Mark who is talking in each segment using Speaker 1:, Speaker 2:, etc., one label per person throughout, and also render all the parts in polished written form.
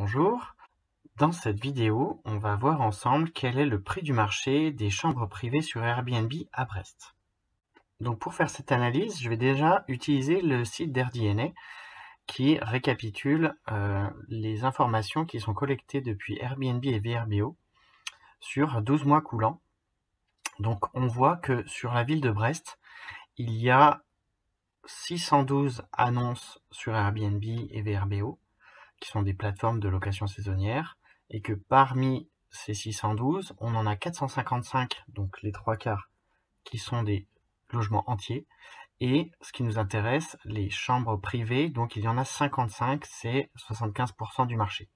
Speaker 1: Bonjour, dans cette vidéo, on va voir ensemble quel est le prix du marché des chambres privées sur Airbnb à Brest. Donc pour faire cette analyse, je vais déjà utiliser le site d'AirDNA qui récapitule les informations qui sont collectées depuis Airbnb et VRBO sur 12 mois coulants. Donc on voit que sur la ville de Brest, il y a 612 annonces sur Airbnb et VRBO, qui sont des plateformes de location saisonnière, et que parmi ces 612, on en a 455, donc les 3/4, qui sont des logements entiers, et ce qui nous intéresse, les chambres privées, donc il y en a 55, c'est 75% du marché.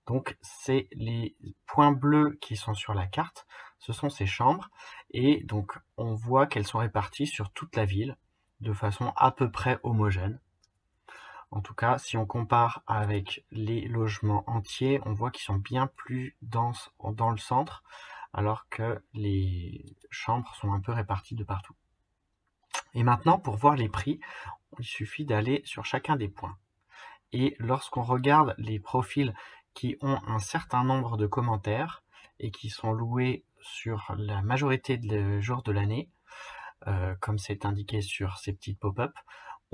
Speaker 1: Donc c'est les points bleus qui sont sur la carte, ce sont ces chambres, et donc on voit qu'elles sont réparties sur toute la ville, de façon à peu près homogène. En tout cas, si on compare avec les logements entiers, on voit qu'ils sont bien plus denses dans le centre, alors que les chambres sont un peu réparties de partout. Et maintenant, pour voir les prix, il suffit d'aller sur chacun des points. Et lorsqu'on regarde les profils qui ont un certain nombre de commentaires et qui sont loués sur la majorité des jours de l'année, comme c'est indiqué sur ces petites pop-up,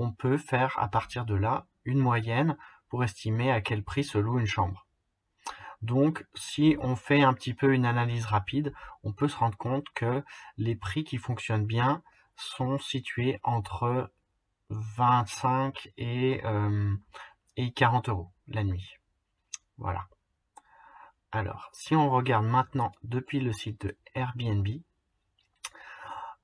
Speaker 1: on peut faire à partir de là une moyenne pour estimer à quel prix se loue une chambre. Donc si on fait un petit peu une analyse rapide, on peut se rendre compte que les prix qui fonctionnent bien sont situés entre 25 et 40 € la nuit. Voilà. Alors, si on regarde maintenant depuis le site de Airbnb,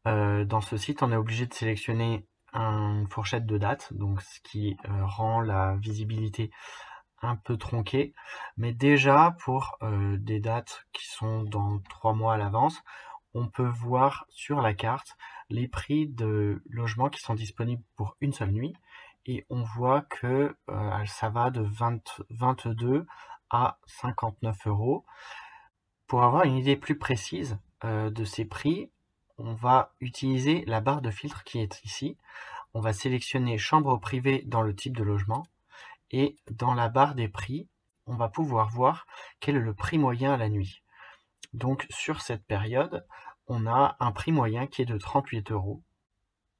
Speaker 1: dans ce site, on est obligé de sélectionner une fourchette de date, donc ce qui rend la visibilité un peu tronquée. Mais déjà, pour des dates qui sont dans 3 mois à l'avance, on peut voir sur la carte les prix de logements qui sont disponibles pour une seule nuit. Et on voit que ça va de 22 à 59 €. Pour avoir une idée plus précise de ces prix, on va utiliser la barre de filtre qui est ici. On va sélectionner chambre privée dans le type de logement et dans la barre des prix, on va pouvoir voir quel est le prix moyen à la nuit. Donc sur cette période, on a un prix moyen qui est de 38 €.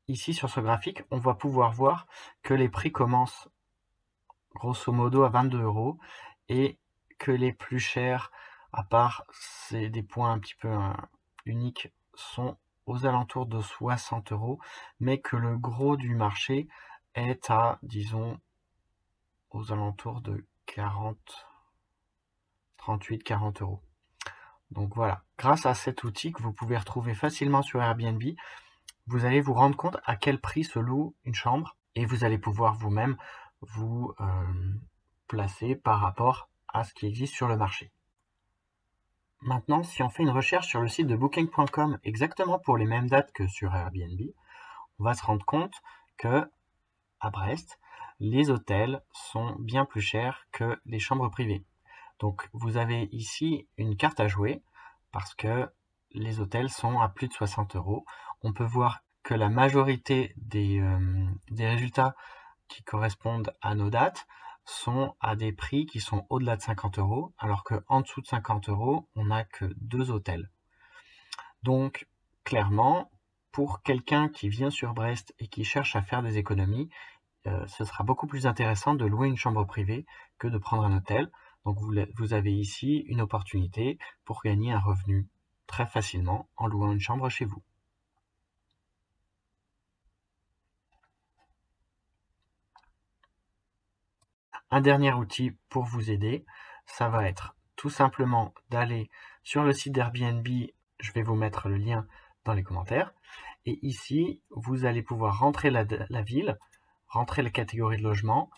Speaker 1: Ici sur ce graphique, on va pouvoir voir que les prix commencent grosso modo à 22 € et que les plus chers, à part c'est des points un petit peu uniques, sont aux alentours de 60 €, mais que le gros du marché est à, disons, aux alentours de 38-40 €. Donc voilà, grâce à cet outil que vous pouvez retrouver facilement sur Airbnb, vous allez vous rendre compte à quel prix se loue une chambre et vous allez pouvoir vous-même vous placer par rapport à ce qui existe sur le marché. Maintenant, si on fait une recherche sur le site de booking.com exactement pour les mêmes dates que sur Airbnb, on va se rendre compte que à Brest, les hôtels sont bien plus chers que les chambres privées. Donc vous avez ici une carte à jouer parce que les hôtels sont à plus de 60 €. On peut voir que la majorité des résultats qui correspondent à nos dates sont à des prix qui sont au-delà de 50 €, alors qu'en dessous de 50 €, on n'a que 2 hôtels. Donc clairement, pour quelqu'un qui vient sur Brest et qui cherche à faire des économies, ce sera beaucoup plus intéressant de louer une chambre privée que de prendre un hôtel. Donc vous avez ici une opportunité pour gagner un revenu très facilement en louant une chambre chez vous. Un dernier outil pour vous aider, ça va être tout simplement d'aller sur le site d'Airbnb, je vais vous mettre le lien dans les commentaires, et ici vous allez pouvoir rentrer la ville, rentrer la catégorie de logement,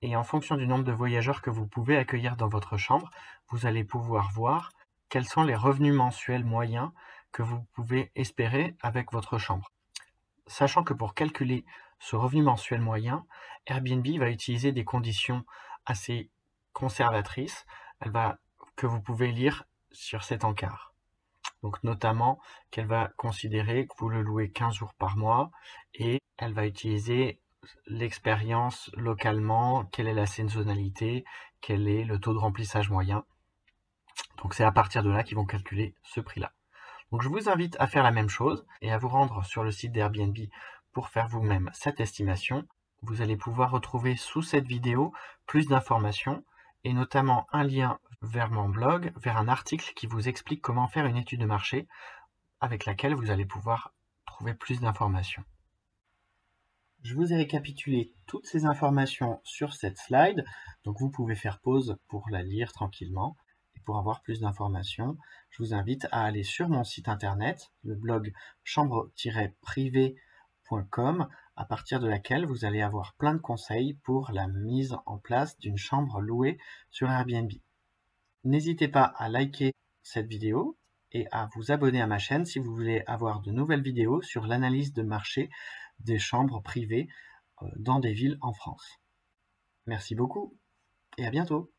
Speaker 1: et en fonction du nombre de voyageurs que vous pouvez accueillir dans votre chambre, vous allez pouvoir voir quels sont les revenus mensuels moyens que vous pouvez espérer avec votre chambre. Sachant que pour calculer ce revenu mensuel moyen, Airbnb va utiliser des conditions assez conservatrices que vous pouvez lire sur cet encart. Donc notamment qu'elle va considérer que vous le louez 15 jours par mois et elle va utiliser l'expérience localement, quelle est la saisonnalité, quel est le taux de remplissage moyen. Donc c'est à partir de là qu'ils vont calculer ce prix-là. Donc je vous invite à faire la même chose et à vous rendre sur le site d'Airbnb pour faire vous-même cette estimation. Vous allez pouvoir retrouver sous cette vidéo plus d'informations et notamment un lien vers mon blog, vers un article qui vous explique comment faire une étude de marché avec laquelle vous allez pouvoir trouver plus d'informations. Je vous ai récapitulé toutes ces informations sur cette slide, donc vous pouvez faire pause pour la lire tranquillement. Et pour avoir plus d'informations, je vous invite à aller sur mon site internet, le blog chambre-privé.com, à partir de laquelle vous allez avoir plein de conseils pour la mise en place d'une chambre louée sur Airbnb. N'hésitez pas à liker cette vidéo et à vous abonner à ma chaîne si vous voulez avoir de nouvelles vidéos sur l'analyse de marché des chambres privées dans des villes en France. Merci beaucoup et à bientôt.